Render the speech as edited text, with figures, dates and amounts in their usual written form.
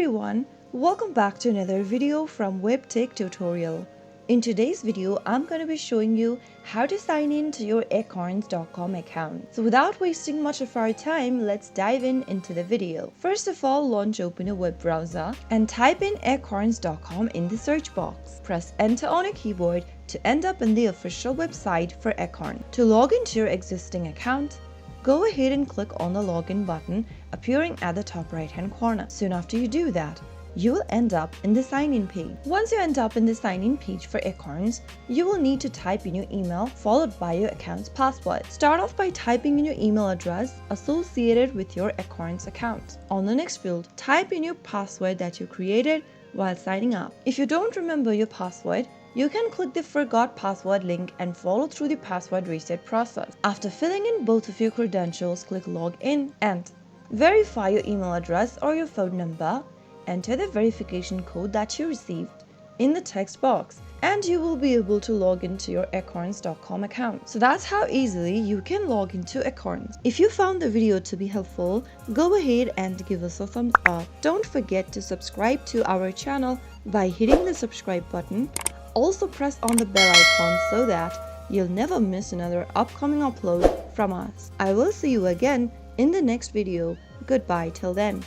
everyone, welcome back to another video from Web Tech Tutorial. In today's video, I'm going to be showing you how to sign in to your Acorns.com account. So without wasting much of our time, let's dive into the video. First of all, launch open a web browser and type in Acorns.com in the search box. Press enter on a keyboard to end up in the official website for Acorn. To log into your existing account, go ahead and click on the login button appearing at the top right hand corner. Soon after you do that, you will end up in the sign in page. Once you end up in the sign in page for Acorns, you will need to type in your email followed by your account's password. Start off by typing in your email address associated with your Acorns account. On the next field, type in your password that you created while signing up. If you don't remember your password, you can click the Forgot Password link and follow through the password reset process. After filling in both of your credentials, click Login and verify your email address or your phone number. Enter the verification code that you received in the text box and you will be able to log into your Acorns.com account. So that's how easily you can log into Acorns. If you found the video to be helpful, go ahead and give us a thumbs up. Don't forget to subscribe to our channel by hitting the subscribe button. Also press on the bell icon so that you'll never miss another upcoming upload from us. I will see you again in the next video. Goodbye till then.